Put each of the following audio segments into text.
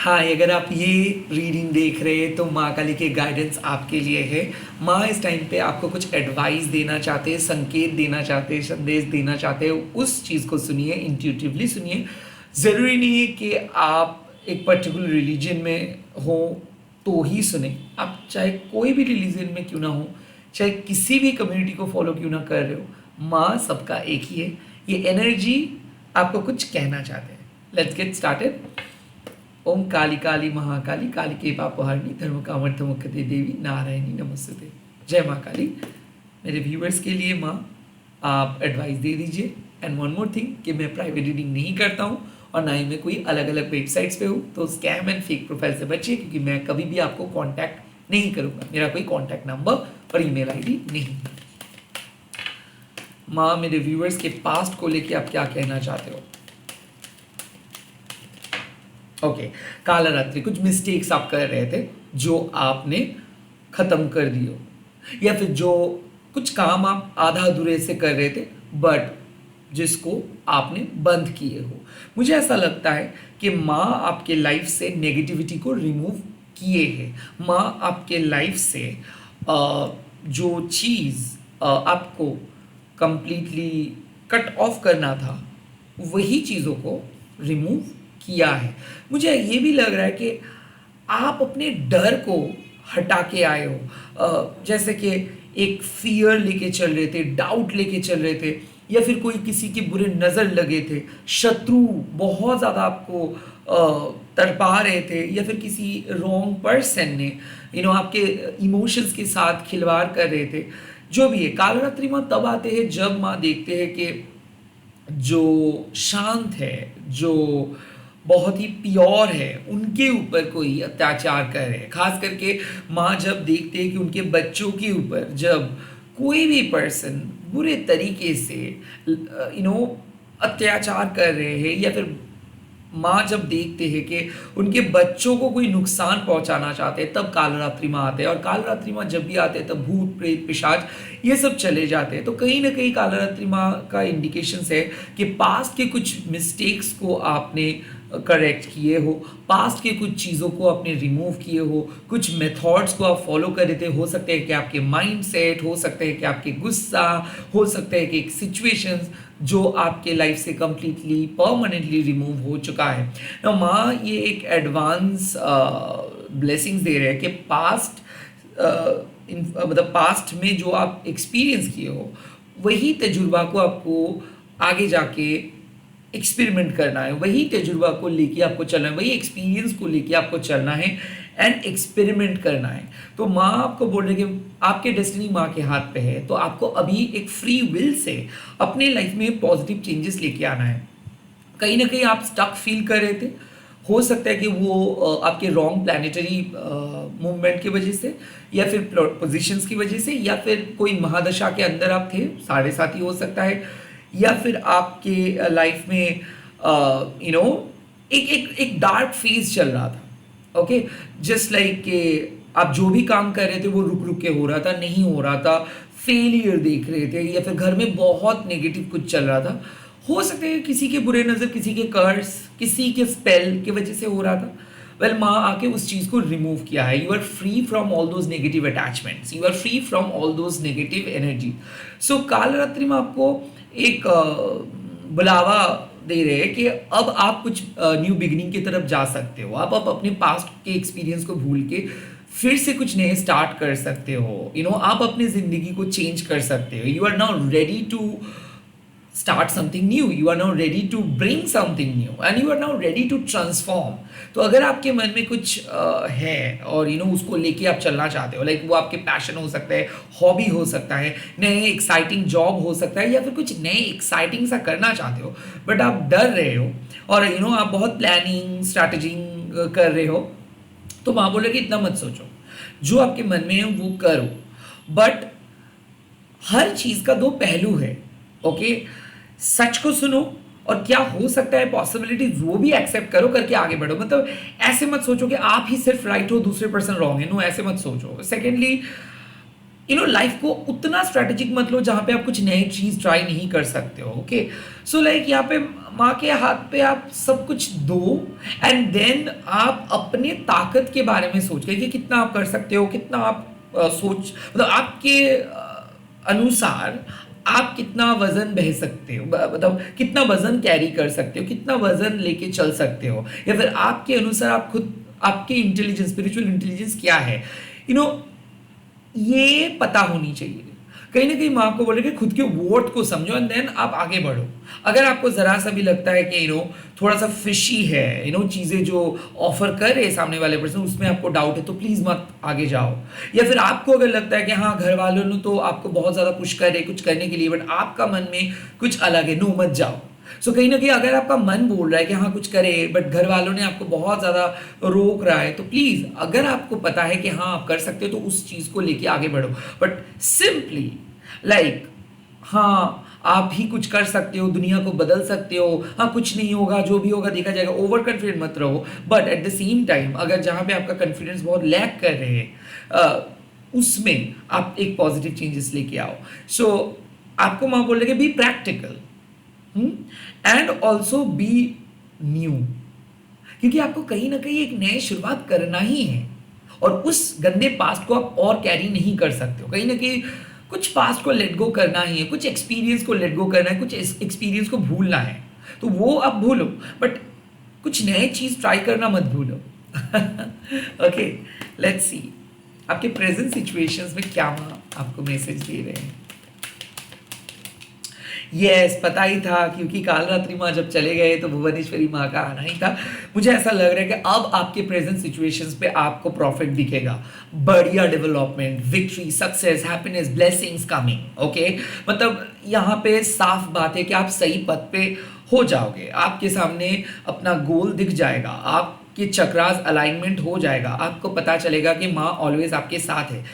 हाँ, अगर आप ये रीडिंग देख रहे हैं तो माँ काली के गाइडेंस आपके लिए है। माँ इस टाइम पे आपको कुछ एडवाइस देना चाहते हैं, संकेत देना चाहते हैं, संदेश देना चाहते हैं। उस चीज़ को सुनिए, इंट्यूटिवली सुनिए। ज़रूरी नहीं है कि आप एक पर्टिकुलर रिलीजन में हो तो ही सुने। आप चाहे कोई भी रिलीजन में क्यों ना हो, चाहे किसी भी कम्युनिटी को फॉलो क्यों ना कर रहे हो, माँ सबका एक ही है। ये एनर्जी आपको कुछ कहना चाहते हैं। Let's get started. Om Kali Kali Mahakali Kali के पापहारिणी धर्म कामर्थ मुक्ति देवी नारायणी नमस्ते। जय माँ काली। मेरे व्यूअर्स के लिए माँ आप एडवाइस दे दीजिए। एंड वन मोर थिंग कि मैं प्राइवेट रीडिंग नहीं करता हूँ और ना ही मैं कोई अलग अलग वेबसाइट्स पे हूँ, तो स्कैम एंड फेक प्रोफाइल से बचिए, क्योंकि मैं कभी भी आपको कांटेक्ट नहीं करूँगा। मेरा कोई कांटेक्ट नंबर और ईमेल आईडी नहीं है। माँ मेरे व्यूअर्स के पास्ट को लेके आप क्या कहना चाहते हो? ओके, काला रात्रि कुछ मिस्टेक्स आप कर रहे थे जो आपने खत्म कर दिए हो, या फिर जो कुछ काम आप आधा अधूरे से कर रहे थे बट जिसको आपने बंद किए हो। मुझे ऐसा लगता है कि माँ आपके लाइफ से नेगेटिविटी को रिमूव किए हैं। माँ आपके लाइफ से जो चीज़ आपको कंप्लीटली कट ऑफ करना था, वही चीज़ों को रिमूव किया है। मुझे ये भी लग रहा है कि आप अपने डर को हटा के आए हो। जैसे कि एक फियर लेके चल रहे थे, डाउट लेके चल रहे थे, या फिर कोई किसी के बुरे नज़र लगे थे, शत्रु बहुत ज़्यादा आपको तड़पा रहे थे, या फिर किसी रॉन्ग पर्सन ने आपके इमोशंस के साथ खिलवाड़ कर रहे थे। जो भी है, कालरात्रि माँ तब आते हैं जब माँ देखते हैं कि जो शांत है, जो बहुत ही प्योर है, उनके ऊपर कोई अत्याचार कर रहे हैं। खास करके माँ जब देखते हैं कि उनके बच्चों के ऊपर जब कोई भी पर्सन बुरे तरीके से अत्याचार कर रहे हैं, या फिर माँ जब देखते हैं कि उनके बच्चों को कोई नुकसान पहुंचाना चाहते हैं, तब कालरात्रि माँ आते हैं। और कालरात्रि माँ जब भी आते हैं तब भूत प्रेत पिशाच ये सब चले जाते हैं। तो कहीं ना कहीं कालरात्रि माँ का इंडिकेशंस है कि पास्ट के कुछ मिस्टेक्स को आपने करेक्ट किए हो, पास्ट के कुछ चीज़ों को आपने रिमूव किए हो, कुछ मेथड्स को आप फॉलो कर रहे थे। हो सकते हैं कि आपके माइंड सेट, हो सकते हैं कि आपके गुस्सा, हो सकता है कि एक सिचुएशंस जो आपके लाइफ से कंप्लीटली परमानेंटली रिमूव हो चुका है ना। माँ ये एक एडवांस ब्लेसिंग्स दे रहे हैं कि पास्ट मतलब पास्ट में जो आप एक्सपीरियंस किए हो, वही तजुर्बा को आपको आगे जाके एक्सपेरिमेंट करना है, वही तजुर्बा को लेके आपको चलना है, वही एक्सपीरियंस को लेके आपको चलना है एंड एक्सपेरिमेंट करना है। तो माँ आपको बोल रही है कि आपके डेस्टिनी माँ के हाथ पे है, तो आपको अभी एक फ्री विल से अपने लाइफ में पॉजिटिव चेंजेस लेके आना है। कहीं ना कहीं आप स्टक फील कर रहे थे, हो सकता है कि वो आपके रॉन्ग प्लानिटरी मूवमेंट की वजह से, या फिर पोजीशंस की वजह से, या फिर कोई महादशा के अंदर आप थे, 7.5 हो सकता है, या फिर आपके लाइफ में एक एक एक डार्क फेज चल रहा था। ओके, जस्ट लाइक कि आप जो भी काम कर रहे थे वो रुक रुक के हो रहा था, नहीं हो रहा था, फेलियर देख रहे थे, या फिर घर में बहुत नेगेटिव कुछ चल रहा था। हो सकता है किसी के बुरे नज़र, किसी के कर्स, किसी के स्पेल की वजह से हो रहा था। वेल, माँ आके उस चीज़ को रिमूव किया है। You are free from all those negative attachments, you are free from all those negative energy. So Kalratri में आपको एक बुलावा दे रहे हैं कि अब आप कुछ न्यू बिगिनिंग की तरफ जा सकते हो। आप अपने पास्ट के एक्सपीरियंस को भूल के फिर से कुछ नए स्टार्ट कर सकते हो। आप अपनी ज़िंदगी को चेंज कर सकते हो। You are now ready to start something new, you are now ready to bring something new, and you are now ready to transform। तो अगर आपके मन में कुछ है और उसको लेके आप चलना चाहते हो, लाइक वो आपके पैशन हो सकता है, हॉबी हो सकता है, नए एक्साइटिंग जॉब हो सकता है, या फिर कुछ नए एक्साइटिंग सा करना चाहते हो बट आप डर रहे हो, और आप बहुत प्लानिंग स्ट्रैटेजिंग कर रहे हो, तो माँ बोले कि इतना मत सोचो, जो आपके मन में है वो करो। बट हर चीज़ का दो पहलू है। ओके, सच को सुनो, और क्या हो सकता है पॉसिबिलिटीज वो भी एक्सेप्ट करो, करके आगे बढ़ो। मतलब ऐसे मत सोचो कि आप ही सिर्फ राइट हो, दूसरे पर्सन रॉन्ग है। नो, ऐसे मत सोचो। सेकेंडली, लाइफ को उतना स्ट्रेटेजिक मत लो जहां पे आप कुछ नई चीज ट्राई नहीं कर सकते हो। ओके, सो लाइक यहाँ पे माँ के हाथ पे आप सब कुछ दो, एंड देन आप अपने ताकत के बारे में सोच के कि कितना आप कर सकते हो, कितना आप सोच मतलब आपके अनुसार आप कितना वजन बह सकते हो, मतलब कितना वजन कैरी कर सकते हो, कितना वजन लेके चल सकते हो, या फिर आपके अनुसार आप खुद आपकी इंटेलिजेंस, स्पिरिचुअल इंटेलिजेंस क्या है, यू नो ये पता होनी चाहिए। कहीं ना कहीं मैं आपको बोल रही कि खुद के वर्थ को समझो एंड देन आप आगे बढ़ो। अगर आपको जरा सा भी लगता है कि थोड़ा सा फिशी है, चीजें जो ऑफर कर रहे हैं सामने वाले पर्सन, उसमें आपको डाउट है, तो प्लीज मत आगे जाओ। या फिर आपको अगर लगता है कि हाँ घर वालों ने तो आपको बहुत ज्यादा पुश कर रहे कुछ करने के लिए, बट आपका मन में कुछ अलग है, नो मत जाओ। सो कहीं ना कहीं अगर आपका मन बोल रहा है कि हाँ कुछ करे, बट घर वालों ने आपको बहुत ज़्यादा रोक रहा है, तो प्लीज़ अगर आपको पता है कि हाँ आप कर सकते हो तो उस चीज़ को लेके आगे बढ़ो। बट सिंपली लाइक हाँ आप ही कुछ कर सकते हो, दुनिया को बदल सकते हो, हाँ कुछ नहीं होगा, जो भी होगा देखा जाएगा, ओवर कॉन्फिडेंट मत रहो। But at the same time अगर जहाँ पे आपका कॉन्फिडेंस बहुत लैक कर रहे हैं उसमें आप एक पॉजिटिव चेंजेस लेके आओ। सो आपको माँ बोल रहे कि be practical and also be new, क्योंकि आपको कहीं ना कहीं एक नई शुरुआत करना ही है और उस गंदे पास्ट को आप और कैरी नहीं कर सकते हो। कहीं ना कहीं कुछ पास्ट को लेट गो करना ही है, कुछ एक्सपीरियंस को लेट गो करना है, कुछ एक्सपीरियंस को भूलना है, तो वो आप भूलो, बट कुछ नए चीज ट्राई करना मत भूलो। ओके, लेट्स सी आपके प्रेजेंट सिचुएशंस में क्या आपको मैसेज दे रहे हैं। यस पता ही था, क्योंकि काल रात्रि माँ जब चले गए तो भुवनेश्वरी माँ का आना ही था। मुझे ऐसा लग रहा है कि अब आपके प्रेजेंट सिचुएशंस पे आपको प्रॉफिट दिखेगा, बढ़िया development, victory, success, happiness, blessings coming. Okay, मतलब यहाँ पे साफ बात है कि आप सही पथ पे हो जाओगे, आपके सामने अपना गोल दिख जाएगा, आपके चक्रास अलाइनमेंट हो जाएगा, आपको पता चलेगा कि माँ ऑलवेज आपके साथ है।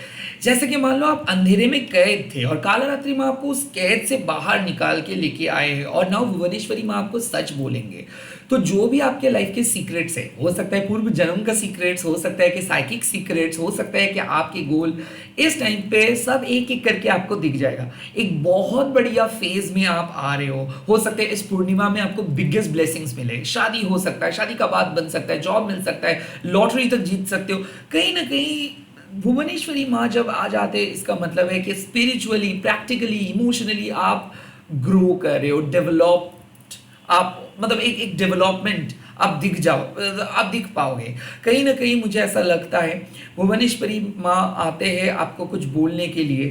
जैसे कि मान लो आप अंधेरे में कैद थे और कालरात्रि माँ आपको उस कैद से बाहर निकाल के लेके आए हैं, और नाउ भुवनेश्वरी माँ आपको सच बोलेंगे। तो जो भी आपके लाइफ के सीक्रेट्स है, हो सकता है पूर्व जन्म का सीक्रेट्स, हो सकता है कि साइकिक सीक्रेट्स, हो सकता है कि आपके गोल, इस टाइम पे सब एक एक करके आपको दिख जाएगा। एक बहुत बढ़िया फेज में आप आ रहे हो सकता है इस पूर्णिमा में आपको बिगेस्ट ब्लेसिंग्स मिले, शादी हो सकता है, शादी का बात बन सकता है, जॉब मिल सकता है, लॉटरी तक जीत सकते हो। कहीं ना कहीं भुवनेश्वरी माँ जब आ जाते हैं, इसका मतलब है कि स्पिरिचुअली, प्रैक्टिकली, इमोशनली आप ग्रो कर रहे हो, डेवलप्ड, आप मतलब एक डेवलपमेंट आप दिख जाओ, आप दिख पाओगे। कहीं ना कहीं मुझे ऐसा लगता है भुवनेश्वरी माँ आते हैं आपको कुछ बोलने के लिए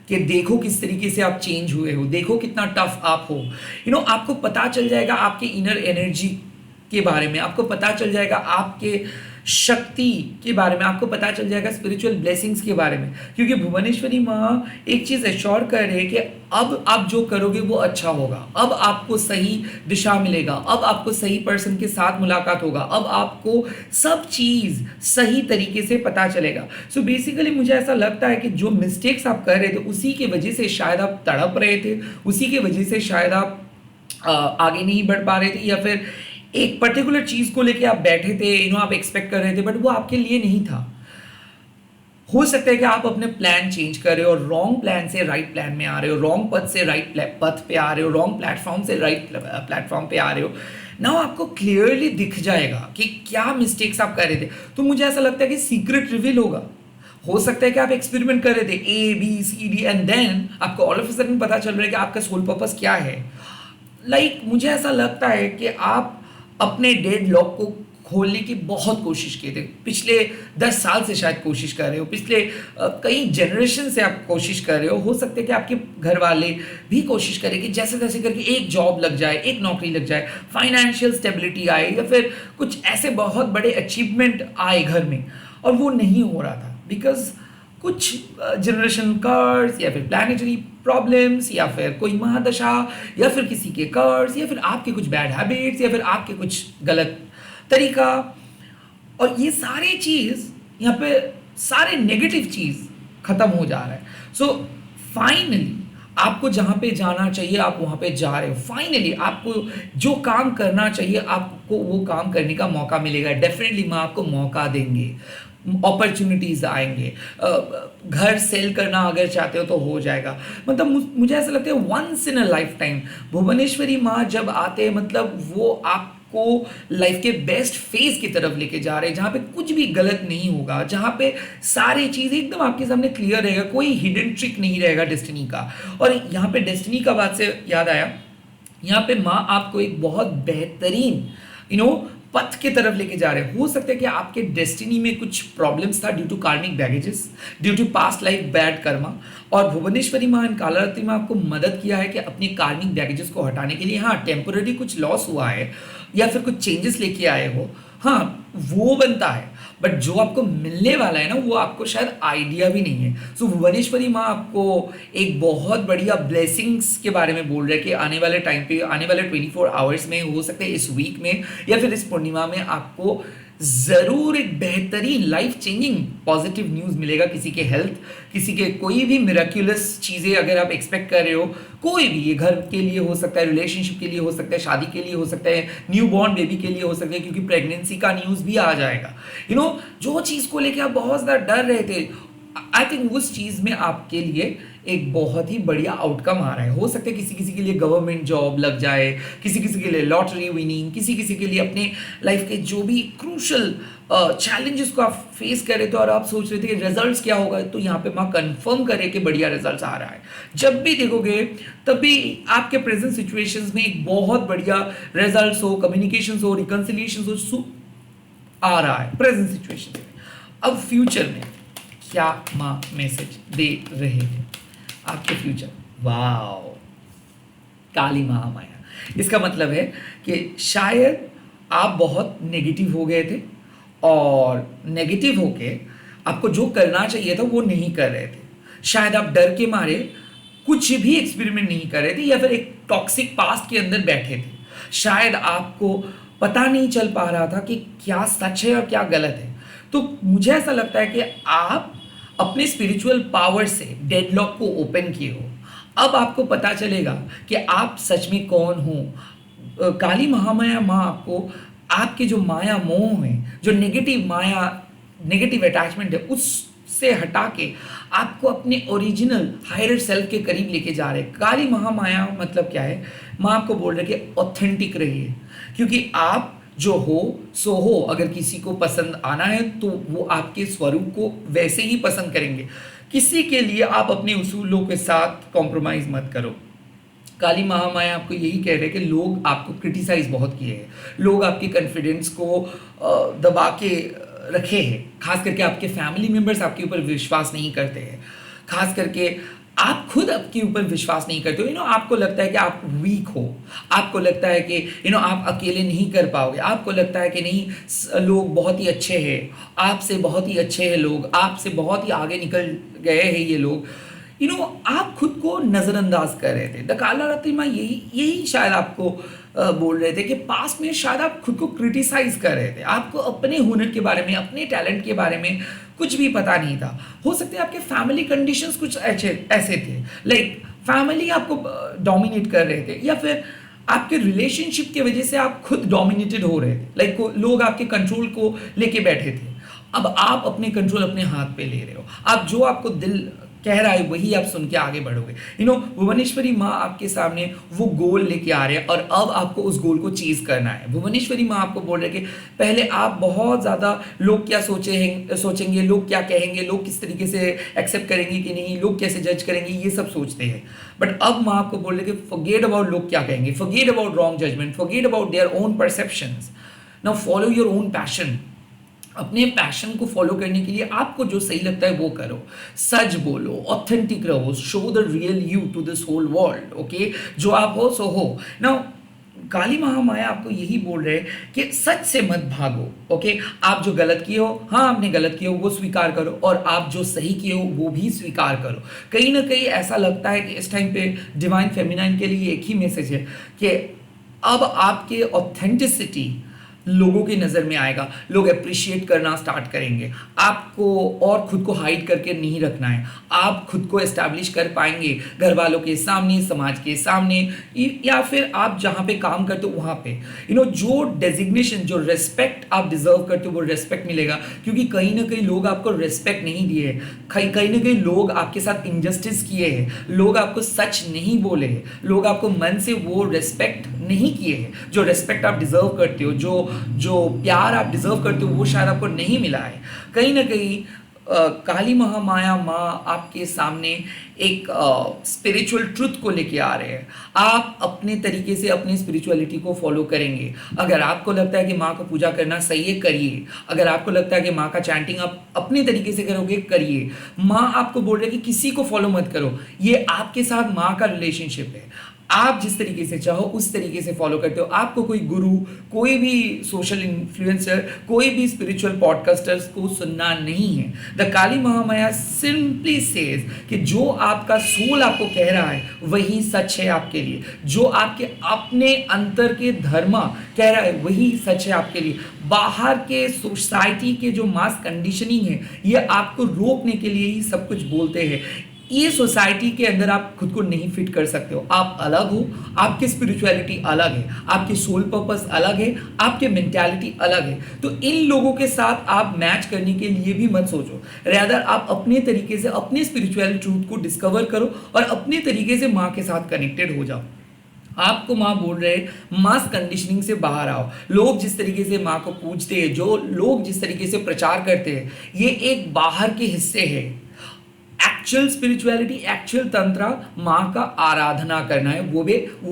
कि देखो किस तरीके से आप चेंज हुए हो, देखो कितना टफ आप हो। आपको पता चल जाएगा आपके इनर एनर्जी के बारे में, आपको पता चल जाएगा आपके शक्ति के बारे में, आपको पता चल जाएगा स्पिरिचुअल ब्लेसिंग्स के बारे में, क्योंकि भुवनेश्वरी माँ एक चीज एश्योर कर रहे हैं कि अब आप जो करोगे वो अच्छा होगा, अब आपको सही दिशा मिलेगा, अब आपको सही पर्सन के साथ मुलाकात होगा, अब आपको सब चीज सही तरीके से पता चलेगा। सो बेसिकली मुझे ऐसा लगता है कि जो मिस्टेक्स आप कर रहे थे उसी की वजह से शायद आप तड़प रहे थे, उसी की वजह से शायद आप आगे नहीं बढ़ पा रहे थे, या फिर एक पर्टिकुलर चीज को लेके आप बैठे थे, आप एक्सपेक्ट कर रहे थे, बट वो आपके लिए नहीं था। हो सकता है कि आप अपने प्लान चेंज कर रहे हो और रॉन्ग प्लान से राइट प्लान में आ रहे हो, रॉन्ग पथ से राइट पथ पे आ रहे हो, रॉन्ग प्लेटफॉर्म से राइट प्लेटफॉर्म पे आ रहे हो। ना आपको क्लियरली दिख जाएगा कि क्या मिस्टेक्स आप कर रहे थे। तो मुझे ऐसा लगता है कि सीक्रेट रिवील होगा। हो सकता है कि आप एक्सपेरिमेंट कर रहे थे ABCD एंड देन आपको ऑल ऑफ अ सडन पता चल रहा है कि आपका सोल पर्पस क्या है। मुझे ऐसा लगता है कि आप अपने डेड लॉक को खोलने की बहुत कोशिश किए थे, पिछले 10 साल से शायद कोशिश कर रहे हो, पिछले कई जनरेशन से आप कोशिश कर रहे हो सकता है कि आपके घर वाले भी कोशिश करें कि जैसे तैसे करके एक जॉब लग जाए, एक नौकरी लग जाए, फाइनेंशियल स्टेबिलिटी आए, या फिर कुछ ऐसे बहुत बड़े अचीवमेंट आए घर में, और वो नहीं हो रहा था बिकॉज कुछ जनरेशन कर्स, या फिर प्लानिटरी प्रॉब्लम्स, या फिर कोई महादशा, या फिर किसी के कर्स, या फिर आपके कुछ बैड हैबिट्स, या फिर आपके कुछ गलत तरीका, और ये सारे चीज यहाँ पे सारे नेगेटिव चीज खत्म हो जा रहा है। सो फाइनली आपको जहाँ पे जाना चाहिए आप वहाँ पे जा रहे हो। फाइनली आपको जो काम करना चाहिए आपको वो काम करने का मौका मिलेगा। डेफिनेटली माँ आपको मौका देंगे। अपॉर्चुनिटीज आएंगे, घर सेल करना अगर चाहते हो तो हो जाएगा। मतलब मुझे ऐसा लगता है once in a lifetime Bhuvaneshwari माँ जब आते हैं, मतलब वो आपको लाइफ के बेस्ट फेज की तरफ लेके जा रहे हैं, जहां पे कुछ भी गलत नहीं होगा, जहां पे सारी चीजें एकदम आपके सामने क्लियर रहेगा, कोई हिडन ट्रिक नहीं रहेगा डेस्टिनी का। और यहाँ पे डेस्टिनी का बात से याद आया, यहाँ पे माँ आपको एक बहुत बेहतरीन पथ की तरफ लेके जा रहे हैं। हो सकता है कि आपके डेस्टिनी में कुछ प्रॉब्लम्स था due to karmic baggages, due to past life bad karma, और भुवनेश्वरी माँ एंड कालारात्रि माँ आपको मदद किया है कि अपने कार्मिक बैगेजेस को हटाने के लिए। हाँ, टेम्पोररी कुछ लॉस हुआ है या फिर कुछ चेंजेस लेके आए हो, हाँ वो बनता है, बट जो आपको मिलने वाला है ना वो आपको शायद आइडिया भी नहीं है। सो भुवनेश्वरी माँ आपको एक बहुत बढ़िया ब्लेसिंग्स के बारे में बोल रहे हैं कि आने वाले टाइम पे, आने वाले 24 आवर्स में, हो सकते हैं इस वीक में या फिर इस पूर्णिमा में, आपको जरूर एक बेहतरीन लाइफ चेंजिंग पॉजिटिव न्यूज मिलेगा। किसी के हेल्थ, किसी के कोई भी मिराक्युलस चीजें अगर आप एक्सपेक्ट कर रहे हो, कोई भी, ये घर के लिए हो सकता है, रिलेशनशिप के लिए हो सकता है, शादी के लिए हो सकता है, न्यू बॉर्न बेबी के लिए हो सकता है, क्योंकि प्रेगनेंसी का न्यूज भी आ जाएगा। जो चीज को लेके आप बहुत ज्यादा डर रहे थे, आई थिंक उस चीज में आपके लिए एक बहुत ही बढ़िया आउटकम आ रहा है। हो सकता है किसी किसी के लिए गवर्नमेंट जॉब लग जाए, किसी किसी के लिए लॉटरी विनिंग, किसी किसी के लिए अपने लाइफ के जो भी क्रूशल चैलेंजेस को आप फेस कर रहे थे और आप सोच रहे थे कि रिजल्ट्स क्या होगा, तो यहाँ पे माँ कंफर्म करे कि बढ़िया रिजल्ट्स आ रहा है। जब भी देखोगे तब भी आपके प्रेजेंट सिचुएशंस में एक बहुत बढ़िया रिजल्ट्स हो, कम्युनिकेशन हो, रिकंसिलिएशन हो, आ रहा है प्रेजेंट सिचुएशन में। अब फ्यूचर में क्या माँ मैसेज दे रहे हैं आपके फ्यूचर? वाओ, काली महामाया। इसका मतलब है कि शायद आप बहुत नेगेटिव हो गए थे और नेगेटिव होके आपको जो करना चाहिए था वो नहीं कर रहे थे। शायद आप डर के मारे कुछ भी एक्सपेरिमेंट नहीं कर रहे थे या फिर एक टॉक्सिक पास्ट के अंदर बैठे थे। शायद आपको पता नहीं चल पा रहा था कि क्या सच है और क्या गलत है। तो मुझे ऐसा लगता है कि आप अपने स्पिरिचुअल पावर से डेडलॉक को ओपन किए हो। अब आपको पता चलेगा कि आप सच में कौन हो। काली महामाया माँ आपको आपके जो माया मोह है, जो नेगेटिव माया, नेगेटिव अटैचमेंट है, उससे हटा के आपको अपने ओरिजिनल हायर सेल्फ के करीब लेके जा रहे हैं। काली महामाया मतलब क्या है? माँ आपको बोल रहे कि ऑथेंटिक रहिए, क्योंकि आप जो हो सो हो। अगर किसी को पसंद आना है तो वो आपके स्वरूप को वैसे ही पसंद करेंगे। किसी के लिए आप अपने उसूलों के साथ कॉम्प्रोमाइज मत करो। काली महामाया आपको यही कह रहे हैं कि लोग आपको क्रिटिसाइज बहुत किए हैं, लोग आपके कॉन्फिडेंस को दबा के रखे हैं। खास करके आपके फैमिली मेंबर्स आपके ऊपर विश्वास नहीं करते हैं, खास करके आप खुद आपके ऊपर विश्वास नहीं करते हो। आपको लगता है कि आप वीक हो, आपको लगता है कि आप अकेले नहीं कर पाओगे, आपको लगता है कि नहीं लोग बहुत ही अच्छे हैं, आपसे बहुत ही अच्छे हैं लोग, आपसे बहुत ही आगे निकल गए हैं ये लोग। आप खुद को नज़रअंदाज कर रहे थे। द कालारात्रि माँ यही शायद आपको बोल रहे थे कि पास्ट में शायद आप खुद को क्रिटिसाइज कर रहे थे। आपको अपने हुनर के बारे में, अपने टैलेंट के बारे में कुछ भी पता नहीं था। हो सकते हैं आपके फैमिली कंडीशंस कुछ ऐसे थे, लाइक फैमिली आपको डोमिनेट कर रहे थे, या फिर आपके रिलेशनशिप की वजह से आप खुद डोमिनेटेड हो रहे थे, लाइक लोग आपके कंट्रोल को लेके बैठे थे। अब आप अपने कंट्रोल अपने हाथ पे ले रहे हो। आप जो आपको दिल कह रहा है वही आप सुन के आगे बढ़ोगे। भुवनेश्वरी माँ आपके सामने वो गोल लेके आ रहे हैं और अब आपको उस गोल को चीज करना है। भुवनेश्वरी माँ आपको बोल रहे हैं कि पहले आप बहुत ज्यादा लोग क्या सोचेंगे, लोग क्या कहेंगे, लोग किस तरीके से एक्सेप्ट करेंगे कि नहीं, लोग कैसे जज करेंगे, ये सब सोचते हैं। बट अब माँ आपको बोल रहे हैं कि फॉरगेट अबाउट लोग क्या कहेंगे, forget about wrong judgement, forget about their own perceptions, now follow your own passion. अपने पैशन को फॉलो करने के लिए आपको जो सही लगता है वो करो, सच बोलो, ऑथेंटिक रहो, show the real you to this whole world. Okay, जो आप हो सो हो। नाउ काली महामाया आपको यही बोल रहे हैं कि सच से मत भागो। ओके, आप जो गलत किए हो, हाँ आपने गलत किए हो वो स्वीकार करो, और आप जो सही किए हो वो भी स्वीकार करो। कहीं ना कहीं ऐसा लगता है कि इस टाइम पे डिवाइन फेमिनाइन के लिए एक ही मैसेज है कि अब आपके ऑथेंटिसिटी लोगों की नज़र में आएगा, लोग अप्रिशिएट करना स्टार्ट करेंगे आपको, और खुद को हाइड करके नहीं रखना है। आप खुद को एस्टैब्लिश कर पाएंगे घर वालों के सामने, समाज के सामने, या फिर आप जहाँ पे काम करते हो वहाँ पे जो डेजिग्नेशन, जो रेस्पेक्ट आप डिजर्व करते हो वो रेस्पेक्ट मिलेगा। क्योंकि कहीं ना कहीं लोग आपको रेस्पेक्ट नहीं दिए हैं, कहीं ना कहीं लोग आपके साथ इंजस्टिस किए हैं, लोग आपको सच नहीं बोले हैं, लोग आपको मन से वो रेस्पेक्ट नहीं किए हैं। जो रेस्पेक्ट आप डिजर्व करते हो, जो प्यार आप डिजर्व करते हो, वो शायद आपको नहीं मिला है। कहीं ना कहीं काली महामाया माँ आपके सामने एक स्पिरिचुअल ट्रुथ को लेके आ रहे हैं। आप अपने तरीके से अपनी स्पिरिचुअलिटी को फॉलो करेंगे। अगर आपको लगता है कि माँ को पूजा करना सही है, करिए। अगर आपको लगता है कि माँ का चैंटिंग आप अपने तरीके से करोगे, करिए। माँ आपको बोल रहे हैं कि किसी को फॉलो मत करो, ये आपके साथ माँ का रिलेशनशिप है। आप जिस तरीके से चाहो उस तरीके से फॉलो करते हो। आपको कोई गुरु, कोई भी सोशल इन्फ्लुएंसर, कोई भी स्पिरिचुअल पॉडकास्टर्स को सुनना नहीं है। The Kali Mahamaya simply says कि जो आपका सोल आपको कह रहा है वही सच है आपके लिए। जो आपके अपने अंतर के धर्म कह रहा है वही सच है आपके लिए। बाहर के सोसाइटी के जो मास कंडीशनिंग है, ये आपको रोकने के लिए ही सब कुछ बोलते हैं। ये सोसाइटी के अंदर आप खुद को नहीं फिट कर सकते हो। आप अलग हो, आपकी स्पिरिचुअलिटी अलग है, आपकी सोल पर्पस अलग है, आपकी मेंटालिटी अलग है। तो इन लोगों के साथ आप मैच करने के लिए भी मत सोचो। रेदर आप अपने तरीके से अपने स्पिरिचुअल ट्रूथ को डिस्कवर करो और अपने तरीके से माँ के साथ कनेक्टेड हो जाओ। आपको माँ बोल रहे हैं मास कंडीशनिंग से बाहर आओ। लोग जिस तरीके से माँ को पूजते हैं, जो लोग जिस तरीके से प्रचार करते हैं, ये एक बाहर के हिस्से है। एक्चुअल स्पिरिचुअलिटी, एक्चुअल तंत्र माँ का आराधना करना है, वो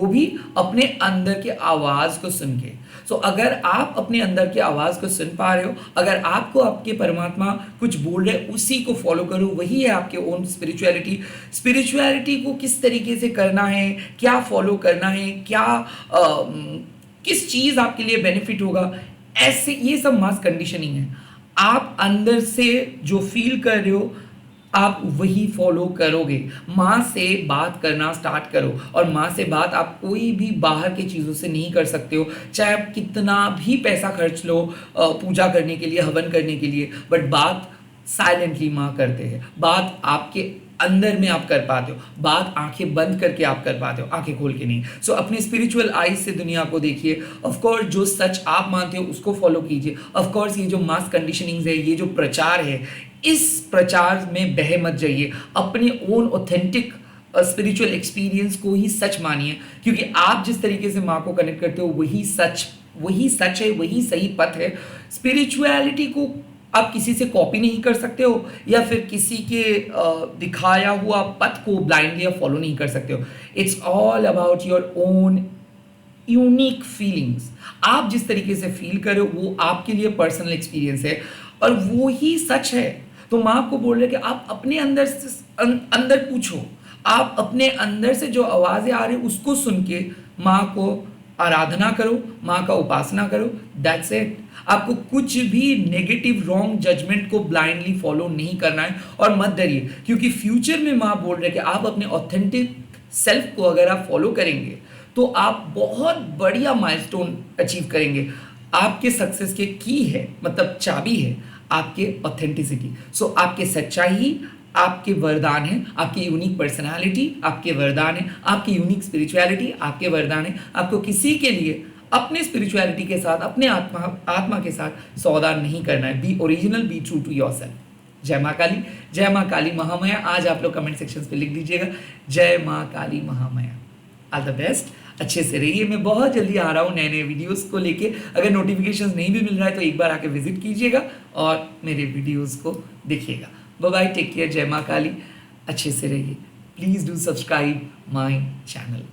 भी अपने अंदर के आवाज को सुन के। सो अगर आप अपने अंदर की आवाज को सुन पा रहे हो, अगर आपको आपके परमात्मा कुछ बोल रहे, उसी को फॉलो करो, वही है आपके ओन स्पिरिचुअलिटी। स्पिरिचुअलिटी को किस तरीके से करना है, क्या फॉलो करना है, क्या किस चीज आपके लिए बेनिफिट होगा, ऐसे ये सब मास कंडीशनिंग है। आप अंदर से जो फील कर रहे हो आप वही फॉलो करोगे। माँ से बात करना स्टार्ट करो, और माँ से बात आप कोई भी बाहर की चीज़ों से नहीं कर सकते हो। चाहे आप कितना भी पैसा खर्च लो पूजा करने के लिए, हवन करने के लिए, बट बात साइलेंटली माँ करते हैं। बात आपके अंदर में आप कर पाते हो, बात आंखें बंद करके आप कर पाते हो, आंखें खोल के नहीं। सो अपने स्पिरिचुअल आइज से दुनिया को देखिए। ऑफ कोर्स जो सच आप मानते हो उसको फॉलो कीजिए। ऑफ कोर्स ये जो मास कंडीशनिंग है, ये जो प्रचार है, इस प्रचार में बह मत जाइए। अपने ओन ऑथेंटिक स्पिरिचुअल एक्सपीरियंस को ही सच मानिए, क्योंकि आप जिस तरीके से माँ को कनेक्ट करते हो वही सच है, वही सही पथ है। स्पिरिचुअलिटी को आप किसी से कॉपी नहीं कर सकते हो, या फिर किसी के दिखाया हुआ पथ को ब्लाइंडली आप फॉलो नहीं कर सकते हो। It's all about your own unique feelings. आप जिस तरीके से फील कर रहे हो वो आपके लिए पर्सनल एक्सपीरियंस है, और वो ही सच है। तो माँ आपको बोल रहे कि आप अपने अंदर से अंदर पूछो, आप अपने अंदर से जो आवाज़ें आ रही उसको सुन के माँ को आराधना करो, माँ का उपासना करो। That's it. आपको कुछ भी नेगेटिव रॉन्ग जजमेंट को ब्लाइंडली फॉलो नहीं करना है, और मत डरिए, क्योंकि फ्यूचर में माँ बोल रहे कि आप अपने ऑथेंटिक सेल्फ को अगर आप फॉलो करेंगे तो आप बहुत बढ़िया माइलस्टोन अचीव करेंगे। आपके सक्सेस के की है, मतलब चाबी है आपके ऑथेंटिसिटी। सो आपके सच्चाई ही आपके वरदान है, आपकी यूनिक पर्सनालिटी आपके वरदान है, आपकी यूनिक स्पिरिचुअलिटी आपके वरदान है। आपको किसी के लिए अपने स्पिरिचुअलिटी के साथ, अपने आत्मा के साथ सौदा नहीं करना है। Be original, be true to yourself. जय माँ काली, जय माँ काली महामाया। आज आप लोग कमेंट सेक्शन पे लिख दीजिएगा जय माँ काली महामाया। ऑल द बेस्ट, अच्छे से रहिए। मैं बहुत जल्दी आ रहा हूँ नए नए वीडियोस को लेके। अगर नोटिफिकेशंस नहीं भी मिल रहा है तो एक बार आके विजिट कीजिएगा और मेरे वीडियोस को देखिएगा। बाय बाय, टेक केयर, जय माँ काली, अच्छे से रहिए। Please do subscribe my channel.